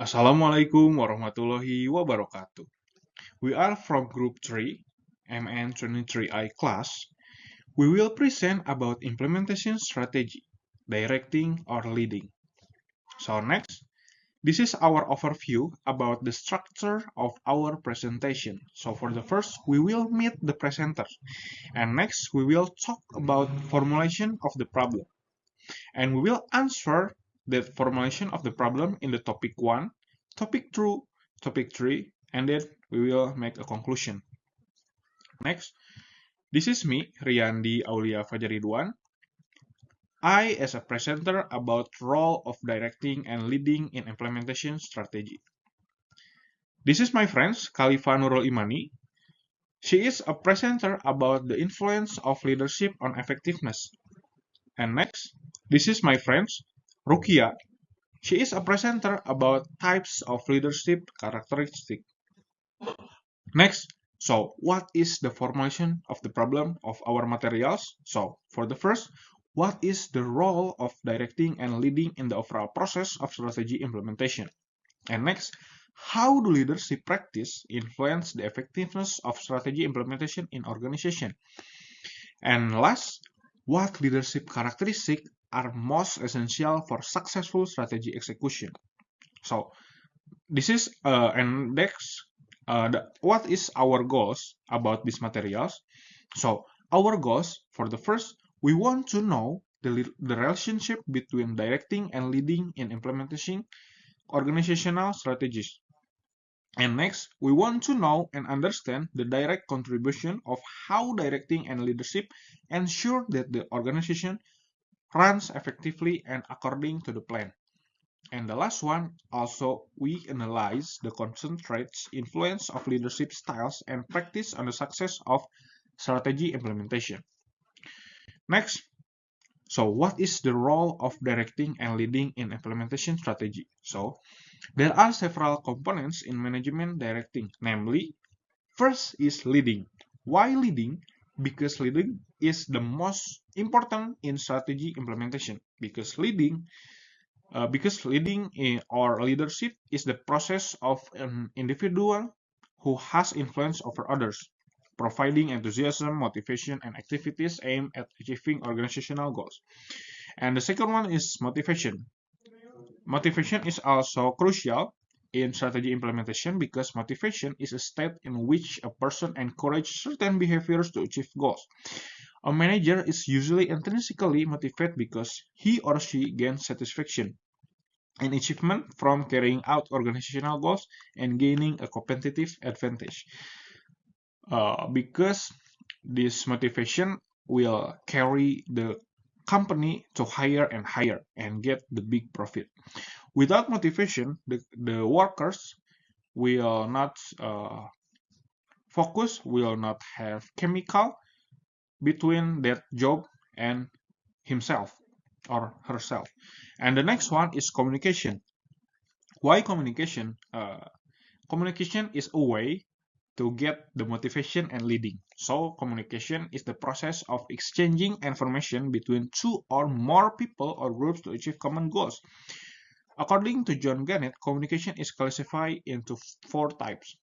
Assalamualaikum warahmatullahi wabarakatuh. We are from Group 3, MN23I class. We will present about implementation strategy, directing or leading. So next, this is our overview about the structure of our presentation. So for the first, we will meet the presenter. And next, we will talk about formulation of the problem. And we will answer the formulation of the problem in the topic 1, topic 2, topic 3, and then we will make a conclusion. Next, this is me, Riandy, Aulia, Fajar, Ridwan. I as a presenter about role of directing and leading in implementation strategy. This is my friend, Kalifa Nurul Imani. She is a presenter about the influence of leadership on effectiveness. And next, this is my friend, Ruqia. She is a presenter about types of leadership characteristics. Next, so what is the formulation of the problem of our materials? So for the first, what is the role of directing and leading in the overall process of strategy implementation? And next, how do leadership practice influence the effectiveness of strategy implementation in organization? And last, what leadership characteristics are most essential for successful strategy execution? So this is and next, what is our goals about these materials? So our goals for the first, we want to know the relationship between directing and leading in implementing organizational strategies. And next, we want to know and understand the direct contribution of how directing and leadership ensure that the organization runs effectively and according to the plan. And the last one, also, we analyze the concentrated influence of leadership styles and practice on the success of strategy implementation. Next, so what is the role of directing and leading in implementation strategy? So there are several components in management directing, namely, first is leading. Why leading? Because leading is the most important in strategy implementation. Because leading or leadership is the process of an individual who has influence over others, providing enthusiasm, motivation, and activities aimed at achieving organizational goals. And the second one is motivation. Motivation is also crucial in strategy implementation because motivation is a state in which a person encourages certain behaviors to achieve goals. A manager is usually intrinsically motivated because he or she gains satisfaction and achievement from carrying out organizational goals and gaining a competitive advantage. Because this motivation will carry the company to higher and higher and get the big profit. Without motivation, the workers will not focus, will not have chemical between that job and himself or herself. And the next one is communication. Why communication? Communication is a way to get the motivation and leading. So communication is the process of exchanging information between two or more people or groups to achieve common goals. According to John Gannett, communication is classified into 4 types.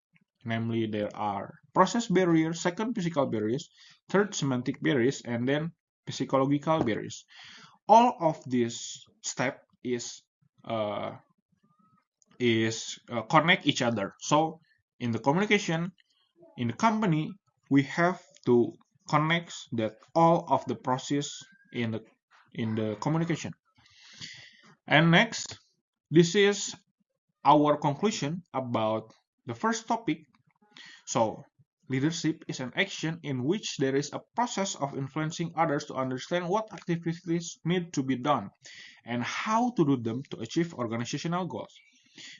Namely, there are process barriers, second physical barriers, third semantic barriers, and then psychological barriers. All of these steps connect each other. So in the communication, in the company, we have to connect that all of the process in the communication. And next, this is our conclusion about the first topic. So leadership is an action in which there is a process of influencing others to understand what activities need to be done and how to do them to achieve organizational goals.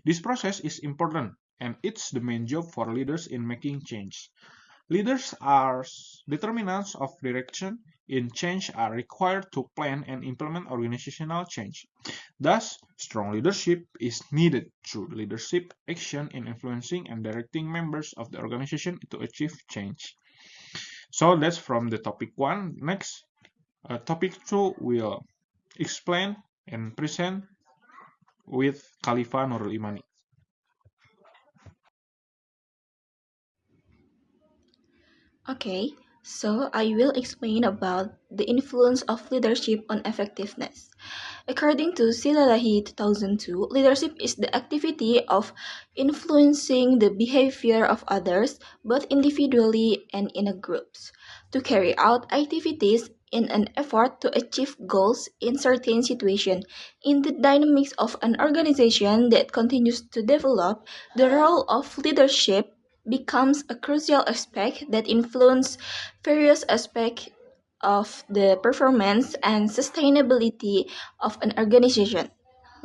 This process is important and it's the main job for leaders in making change. Leaders are determinants of direction in change are required to plan and implement organizational change. Thus, strong leadership is needed through leadership action in influencing and directing members of the organization to achieve change. So that's from the topic 1. Next, topic 2 will explain and present with Kalifa Nurul Imani. Okay, so I will explain about the influence of leadership on effectiveness. According to Silalahi 2002, leadership is the activity of influencing the behavior of others, both individually and in a groups, to carry out activities in an effort to achieve goals in certain situations. In the dynamics of an organization that continues to develop, the role of leadership becomes a crucial aspect that influences various aspects of the performance and sustainability of an organization.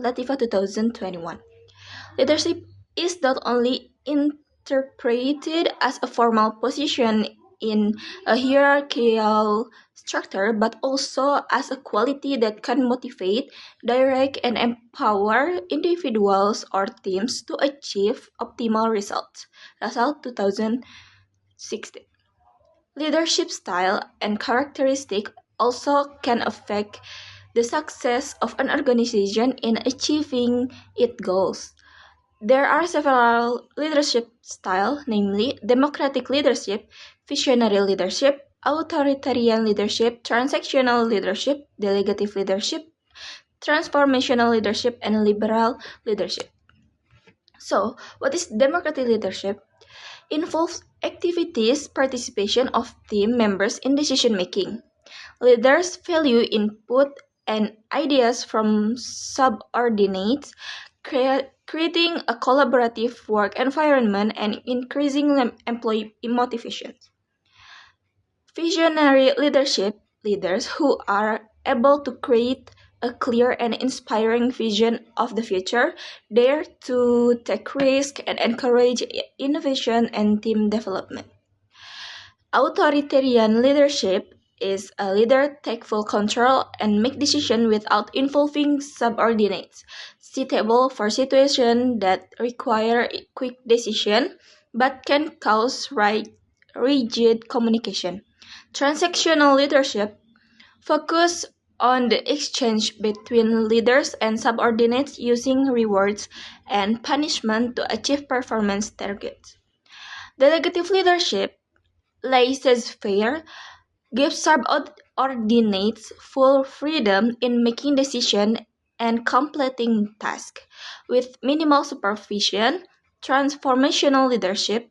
Latifa 2021. Leadership is not only interpreted as a formal position in a hierarchical structure, but also as a quality that can motivate, direct, and empower individuals or teams to achieve optimal results. Russell 2016. Leadership style and characteristic also can affect the success of an organization in achieving its goals. There are several leadership styles, namely democratic leadership, visionary leadership, authoritarian leadership, transactional leadership, delegative leadership, transformational leadership, and liberal leadership. So, what is democratic leadership? Involves activities participation of team members in decision making. Leaders value input and ideas from subordinates, creating a collaborative work environment and increasing employee motivation. Visionary leadership leaders who are able to create a clear and inspiring vision of the future, dare to take risks and encourage innovation and team development. Authoritarian leadership is a leader take full control and make decisions without involving subordinates, suitable for situations that require quick decision but can cause rigid communication. Transactional leadership focus on the exchange between leaders and subordinates using rewards and punishment to achieve performance targets. Delegative leadership laissez-faire gives subordinates full freedom in making decisions and completing tasks. With minimal supervision, transformational leadership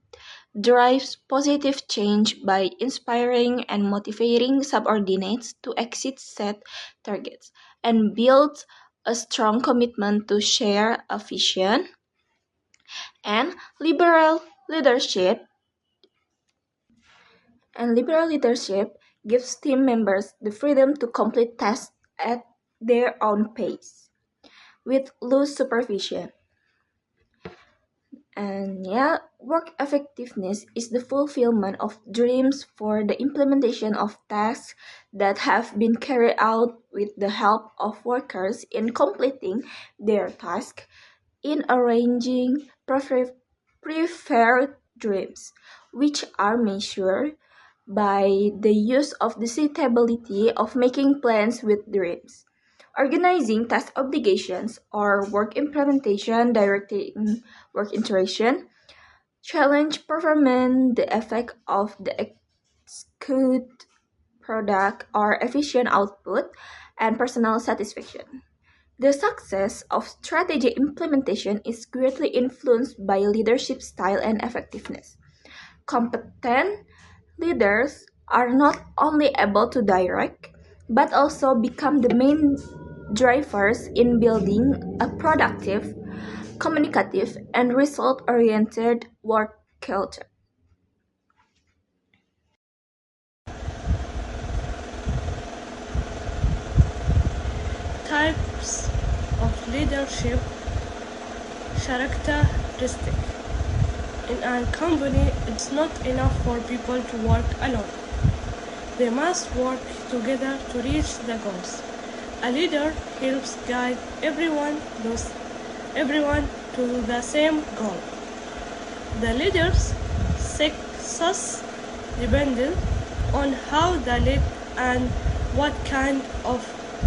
drives positive change by inspiring and motivating subordinates to exceed set targets and builds a strong commitment to share a vision. And leadership liberal leadership gives team members the freedom to complete tasks at their own pace with loose supervision. And yeah, work effectiveness is the fulfillment of dreams for the implementation of tasks that have been carried out with the help of workers in completing their task in arranging preferred dreams, which are measured by the use of the suitability of making plans with dreams. Organizing task obligations or work implementation, directing work interaction, challenge performance, the effect of the execute product or efficient output, and personal satisfaction. The success of strategy implementation is greatly influenced by leadership style and effectiveness. Competent leaders are not only able to direct, but also become the main drivers in building a productive, communicative, and result-oriented work culture. Types of leadership characteristic. In a company, it's not enough for people to work alone. They must work together to reach the goals. A leader helps guide everyone to the same goal. The leader's success depends on how they lead and what kind of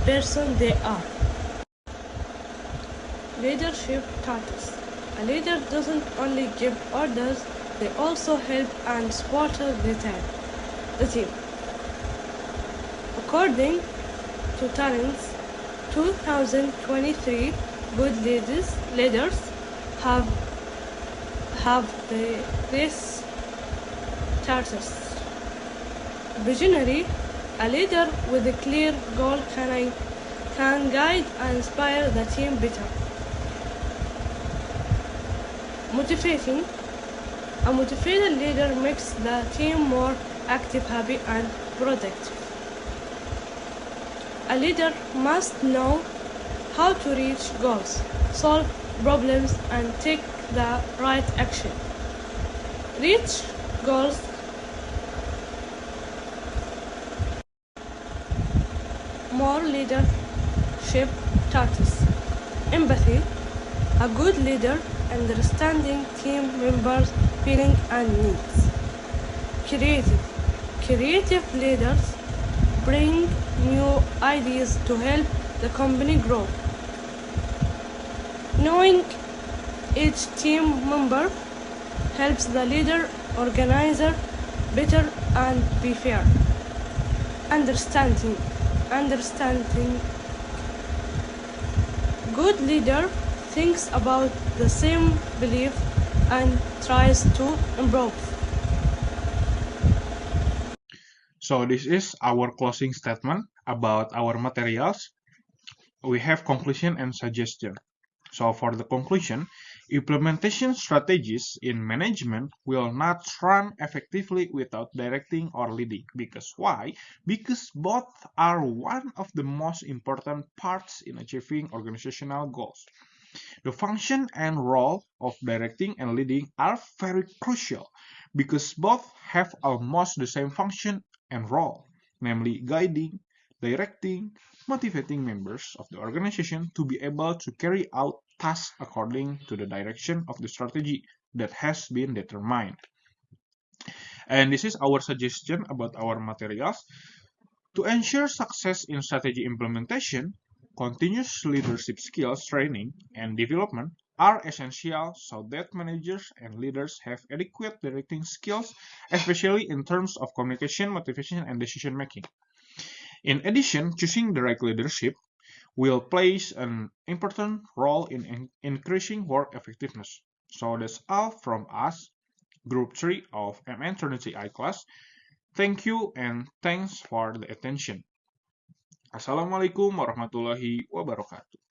person they are. Leadership status. A leader doesn't only give orders, they also help and support the team. the team. According to Talents 2023, good leaders have this characteristics. Visionary, a leader with a clear goal can guide and inspire the team better. Motivating, a motivated leader makes the team more active, happy, and productive. A leader must know how to reach goals, solve problems, and take the right action. Reach goals. More leadership tactics. Empathy. A good leader understanding team members' feelings and needs. Creative leaders bring new ideas to help the company grow. Knowing each team member helps the leader organizer better and be fair. Understanding. Good leader thinks about the same belief and tries to improve. So this is our closing statement about our materials. We have conclusion and suggestion. So for the conclusion, implementation strategies in management will not run effectively without directing or leading. Because why? Because both are one of the most important parts in achieving organizational goals. The function and role of directing and leading are very crucial because both have almost the same function and role, namely guiding, directing, motivating members of the organization to be able to carry out tasks according to the direction of the strategy that has been determined. And this is our suggestion about our materials. To ensure success in strategy implementation, continuous leadership skills training and development are essential so that managers and leaders have adequate directing skills, especially in terms of communication, motivation, and decision making. In addition, choosing the right leadership will play an important role in increasing work effectiveness. So that's all from us, Group 3 of MN23I class. Thank you and thanks for the attention. Assalamualaikum warahmatullahi wabarakatuh.